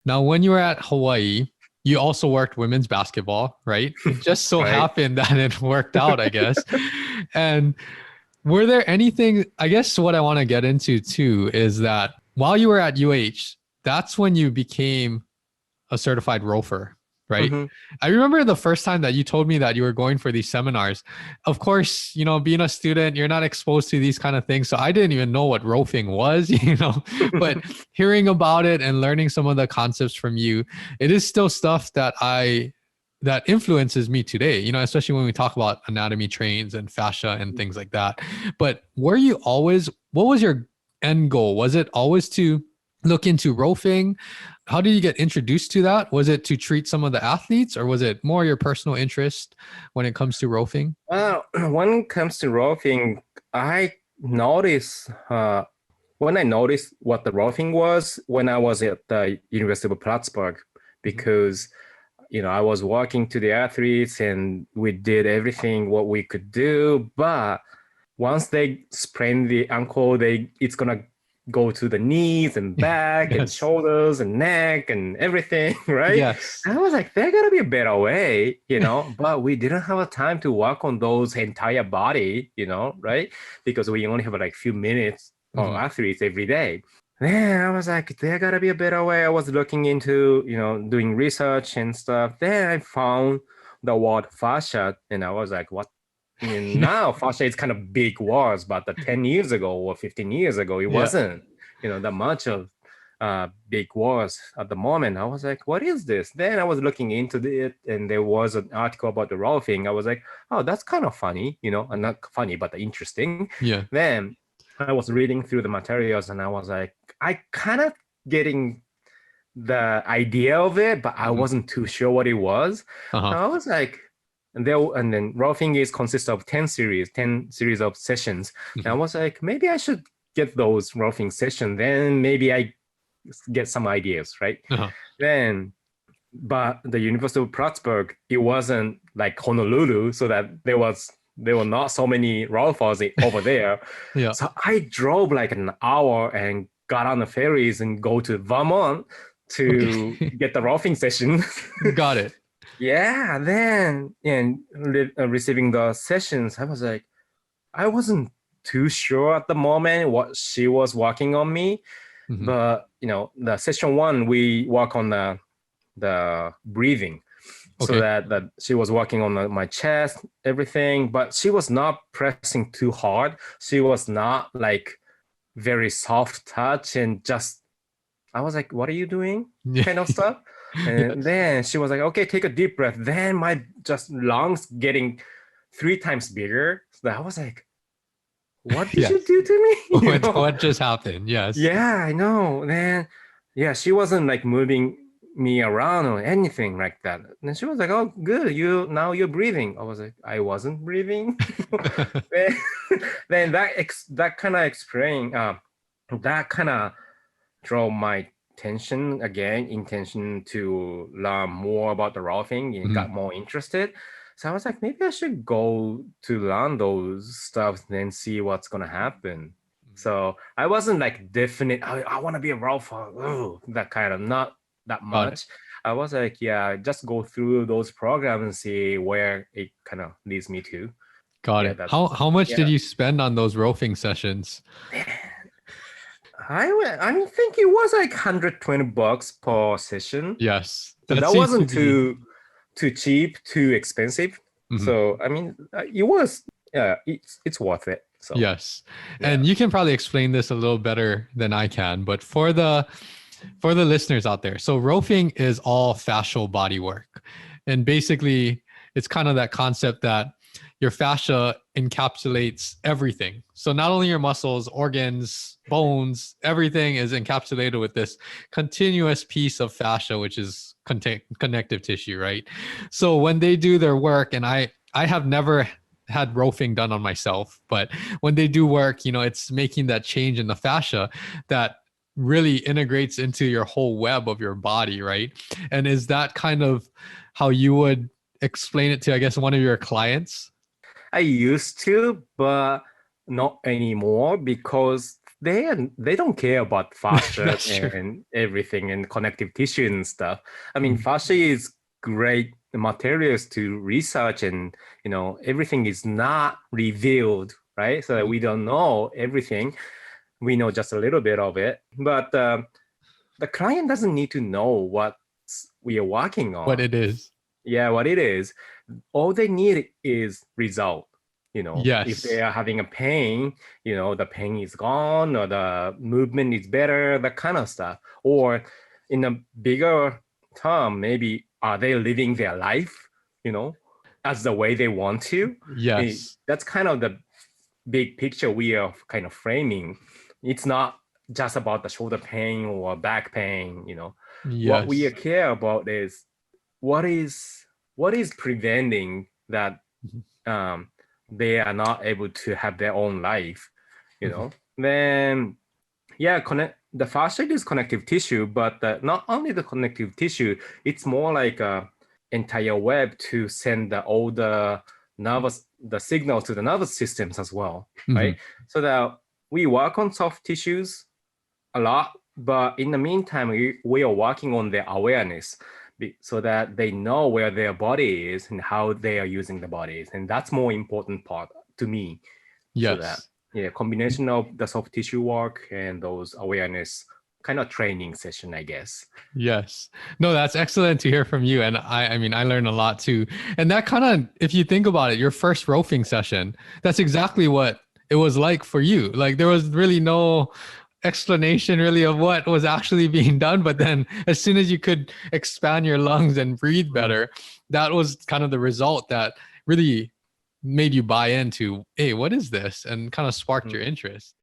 Now, when you were at Hawaii, you also worked women's basketball, right? It just so right? happened that it worked out, I guess. And were there anything, I guess what I want to get into too is that while you were at UH, that's when you became a certified rofer, right? Hmm. I remember the first time that you told me that you were going for these seminars. Of course, being a student, you're not exposed to these kind of things. So I didn't even know what roofing was, but hearing about it and learning some of the concepts from you, it is still stuff that influences me today, especially when we talk about anatomy trains and fascia and things like that. But what was your end goal? Was it always to look into roofing? How did you get introduced to that? Was it to treat some of the athletes, or was it more your personal interest when it comes to roofing? Well, when it comes to roughing, I noticed when I noticed what the roughing was when I was at the University of Plattsburgh, Mhm. because I was walking to the athletes and we did everything what we could do, but once they sprain the ankle, it's gonna go to the knees and back and Yes. shoulders and neck and everything, right? Yes. And I was like, there gotta be a better way, but we didn't have a time to work on those entire body, right? Because we only have like few minutes for Mhm. athletes every day. Then I was like, there gotta be a better way. I was looking into, doing research and stuff. Then I found the word fascia, and I was like, what? And now fascia is kind of big words, but 10 years ago or 15 years ago, it Yeah. wasn't, that much of big words at the moment. I was like, what is this? Then I was looking into it, and there was an article about the Rolfing. I was like, oh, that's kind of funny, and not funny, but interesting. Yeah. Then I was reading through the materials, and I was like, I kind of getting the idea of it, but I Mhm. wasn't too sure what it was. Uh-huh. I was like, and then roughing is consists of 10 series of sessions. And I Mhm. was like, maybe I should get those roughing sessions. Then maybe I get some ideas, right? Uh-huh. Then, but the University of Plattsburgh, it wasn't like Honolulu, so that there were not so many roughers over there. Yeah. So I drove like an hour and got on the ferries and go to Vermont to Okay. get the roughing session. Got it. Yeah, then and receiving the sessions, I was like, I wasn't too sure at the moment what she was working on me, Mhm. but the session one we work on the breathing, so Okay. that she was working on my chest, everything, but she was not pressing too hard. She was not like very soft touch and just I was like, what are you doing? Yeah. Kind of stuff. And Yes. then she was like, okay, take a deep breath. Then my just lungs getting 3 times bigger. So I was like, what did you Yes. do to me? What just happened? Yes. Yeah, I know. Then yeah, she wasn't like moving me around or anything like that. And she was like, oh, good. Now you're breathing. I was like, I wasn't breathing. then, then that kind of explain that kind of draw my intention to learn more about the roughing and got Mhm. more interested. So I was like, maybe I should go to learn those stuff and then see what's gonna happen. So I wasn't like definite, I want to be a rougher, that kind of not that Got it. much. I was like, yeah, just go through those programs and see where it kind of leads me to. Got Yeah, it. that's How much did yeah. you spend on those roofing sessions? I think it was like $120 per session. Yes. So That that seems to wasn't be. too cheap, too expensive. Mhm. So I mean, it was it's worth it. So Yes. yeah. And you can probably explain this a little better than I can, but for the listeners out there. So roofing is all fascial body work. And basically it's kind of that concept that your fascia encapsulates everything. So not only your muscles, organs, bones, everything is encapsulated with this continuous piece of fascia, which is connective tissue, right? So when they do their work, and I have never had roofing done on myself, but when they do work, it's making that change in the fascia that really integrates into your whole web of your body, right? And is that kind of how you would explain it to, I guess, one of your clients? I used to, but not anymore because they don't care about fascia That's true. and everything and connective tissue and stuff. I mean, Mhm. fascia is great materials to research, and everything is not revealed, right? So that we don't know everything. We know just a little bit of it, but the client doesn't need to know what we are working What on. it is. Yeah, what it is. All they need is result. If they Yes. are having a pain, the pain is gone or the movement is better, that kind of stuff. Or in a bigger term, maybe are they living their life, as the way they want to? Yes. That's kind of the big picture we are kind of framing. It's not just about the shoulder pain or back pain. What we Yes. care about is what is preventing that Mhm. um, they are not able to have their own life. Mhm. Then yeah, the fascia is connective tissue, but not only the connective tissue, it's more like a entire web to send all the signal to the nervous systems as well, right? Mhm. So that we work on soft tissues a lot, but in the meantime, we are working on their awareness so that they know where their body is and how they are using the bodies. And that's more important part to me. So that, Yes. yeah, combination of the soft tissue work and those awareness kind of training session, I guess. Yes. No, that's excellent to hear from you. And I mean, I learned a lot too. And that kind of, if you think about it, your first roping session, that's exactly what it was like for you. Like there was really no explanation really of what was actually being done. But then as soon as you could expand your lungs and breathe Mm. better, that was kind of the result that really made you buy into, hey, what is this? And kind of sparked your interest.